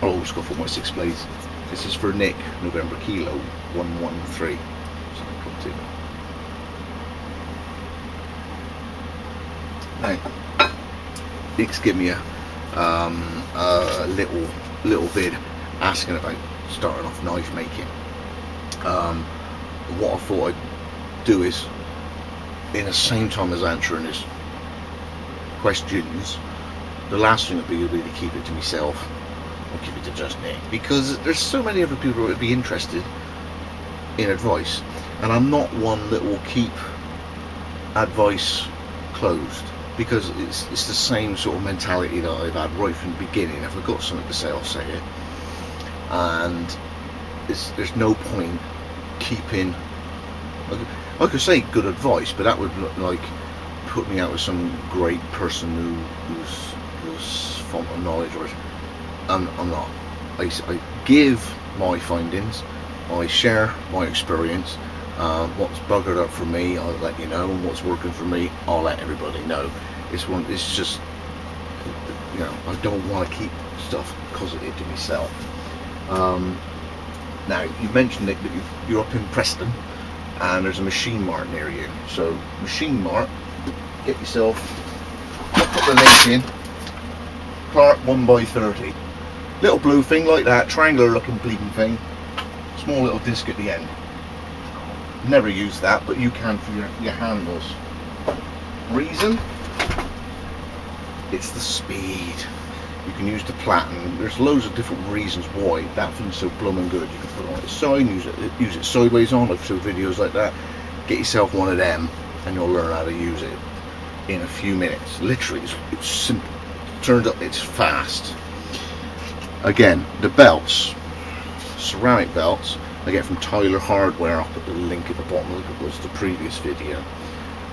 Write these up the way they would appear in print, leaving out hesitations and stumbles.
Oh, it's got for my 6 blades. This is for Nick, NovemberKilo 113. So I come to. Now, Nick's given me a little vid asking about starting off knife making. What I thought I'd do is, in the same time as answering his questions, the last thing would be really keep it to myself, or keep it to just Nick, because there's so many other people who would be interested in advice, and I'm not one that will keep advice closed, because it's the same sort of mentality that I've had right from the beginning. If I've got something to say, I'll say it, and there's no point keeping. I could say good advice, but that would look like put me out with some great person who's font of knowledge, or I'm not. I give my findings, I share my experience. What's buggered up for me, I'll let you know, and what's working for me, I'll let everybody know. It's just, you know, I don't want to keep stuff closeted to myself. Now, you mentioned, Nick, that you're up in Preston, and there's a Machine Mart near you. So, Machine Mart, get yourself, I'll put the link in, Clarke 1x30. Little blue thing like that, triangular looking bleeding thing, small little disc at the end. Never use that, but you can for your handles. Reason? It's the speed. You can use the platen. There's loads of different reasons why that thing's so blooming good. You can put it on its side, use it sideways on. I've shown videos like that. Get yourself one of them, and you'll learn how to use it in a few minutes. Literally, it's simple. Turned up, it's fast. Again, the belts, ceramic belts, I get from Tyler Hardware. I'll put the link at the bottom of the previous video.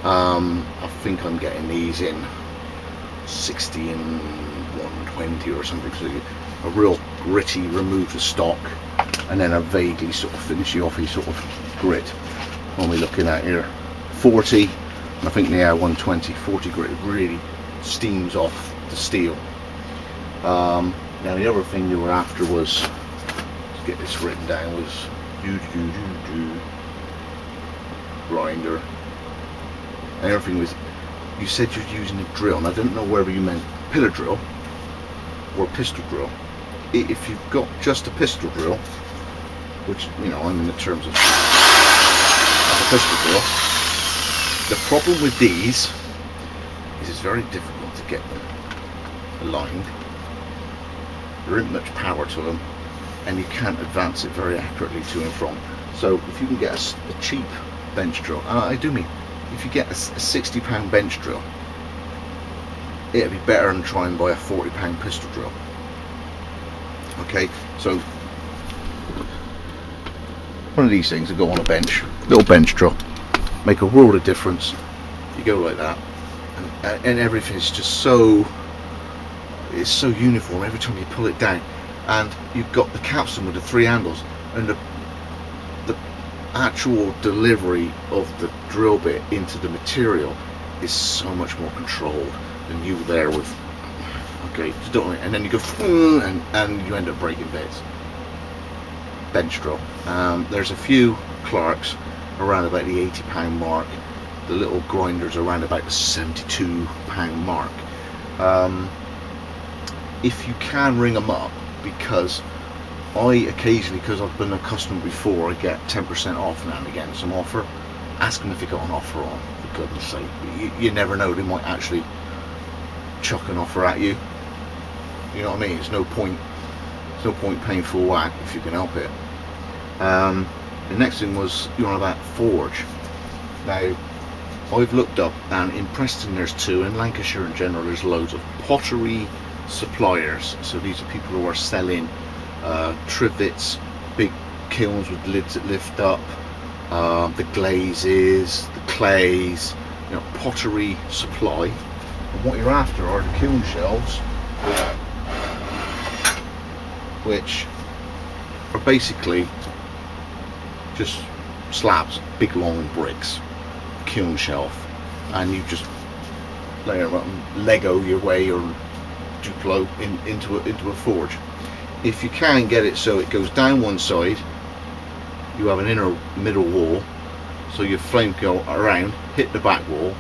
I think I'm getting these in 60 and 120 or something, so a real gritty remove the stock, and then a vaguely sort of finishy offy sort of grit. What are we looking at here? 40, and I think they are 120. 40 grit really steams off the steel. Now the other thing you were after was, let's get this written down, was grinder. And everything was, you said you're using a drill, and I didn't know whether you meant pillar drill or pistol drill. If you've got just a pistol drill, which, you know, I'm in the terms of a pistol drill, the problem with these is it's very difficult to get them aligned. There isn't much power to them, and you can't advance it very accurately to and from. So if you can get a cheap bench drill, I do mean, if you get a £60 bench drill, it'd be better than try and buy a £40 pistol drill. Okay, so one of these things that go on a bench, little bench drill, make a world of difference. You go like that, and everything's just so, it's so uniform every time you pull it down. And you've got the capstan with the 3 handles, and the actual delivery of the drill bit into the material is so much more controlled than you there with, okay, and then you go and you end up breaking bits. Bench drill. There's a few Clarkes around about the £80 mark. The little grinders around about the £72 mark. If you can ring them up, because I occasionally, because I've been a customer before, I get 10% off now and again, some offer. Ask them if they got an offer on, for goodness sake. You never know, they might actually chuck an offer at you. You know what I mean? There's no point paying full whack if you can help it. The next thing was, you're on about forge. Now, I've looked up, and in Preston there's 2, in Lancashire in general there's loads of pottery suppliers. So these are people who are selling trivets, big kilns with lids that lift up, the glazes, the clays, you know, pottery supply. And what you're after are the kiln shelves, which are basically just slabs, big long bricks, kiln shelf, and you just Lego your way, or Duplo into a forge. if you can get it so it goes down one side, you have an inner middle wall, so your flame go around, hit the back wall,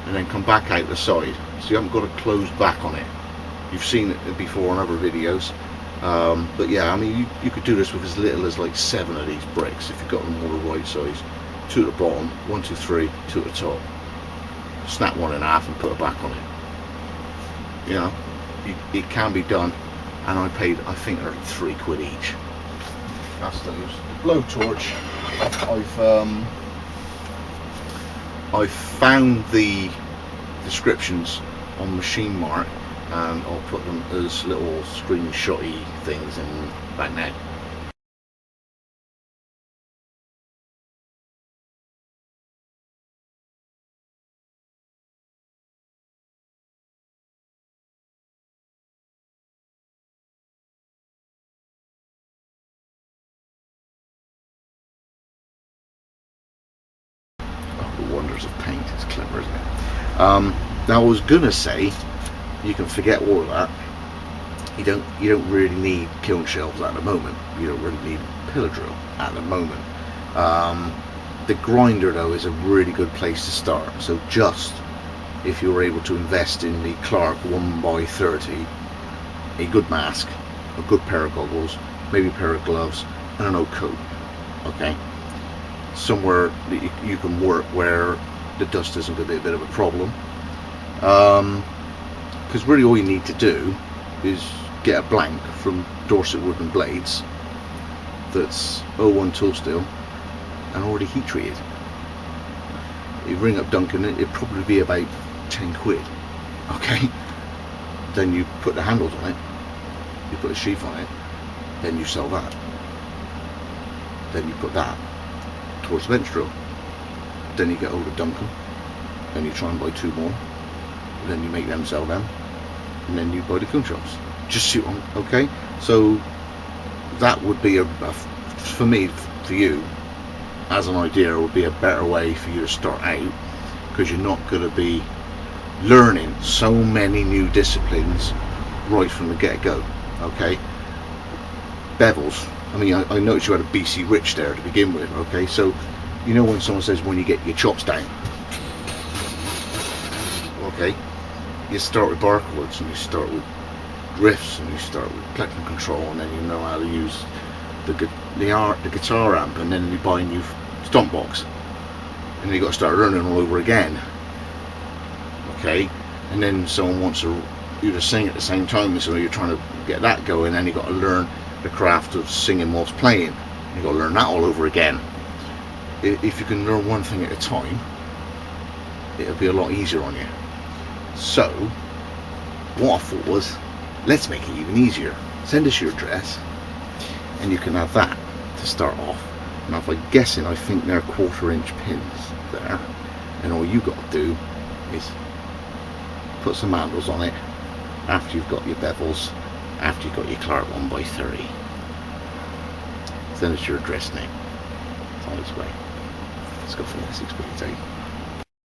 and then come back out the side, so you haven't got a closed back on it. You've seen it before on other videos, but yeah, I mean, you could do this with as little as like 7 of these bricks if you've got them all the right size. 2 at the bottom, 1, 2, 3, 2 at the top. Snap one in half and put a back on it. You know, it can be done, and I paid, I think they're £3 each. That's those. The blowtorch, I've found the descriptions on Machine Mark, and I'll put them as little screenshotty things in back now. The wonders of paint. It's clever, isn't it? Now I was gonna say, you can forget all of that. You don't really need kiln shelves at the moment. You don't really need a pillar drill at the moment. The grinder though is a really good place to start. So just if you're able to invest in the Clarke 1x30, a good mask, a good pair of goggles, maybe a pair of gloves, and an oak coat. Okay. Somewhere that you can work where the dust isn't going to be a bit of a problem, because really all you need to do is get a blank from Dorset Wooden Blades that's 01 tool steel and already heat treated. You ring up Duncan, it'd probably be about £10. Okay, then you put the handles on it, you put a sheath on it, then you sell that, then you put that towards the bench drill, then you get hold of Duncan, then you try and buy 2 more, then you make them sell them, and then you buy the kiln shelves. Just shoot on. Okay, so that would be for me, for you as an idea, would be a better way for you to start out, because you're not going to be learning so many new disciplines right from the get-go. Okay, bevels, I mean, I noticed you had a BC Rich there to begin with. Okay, so you know when someone says when you get your chops down, okay, you start with bar chords, and you start with riffs, and you start with plectrum control, and then you know how to use the guitar amp, and then you buy a new stomp box, and then you got to start learning all over again. Okay, and then someone wants you to sing at the same time, so you're trying to get that going, and you got to learn the craft of singing whilst playing. You got to learn that all over again. If you can learn one thing at a time, it'll be a lot easier on you. So what I thought was, let's make it even easier. Send us your address, and you can have that to start off. Now, if I'm guessing, I think they're 1/4" pins there, and all you got to do is put some handles on it after you've got your bevels, after you've got your Clarke 1x30. Send us your address now. It's on its way. Let's go for Wessex, please.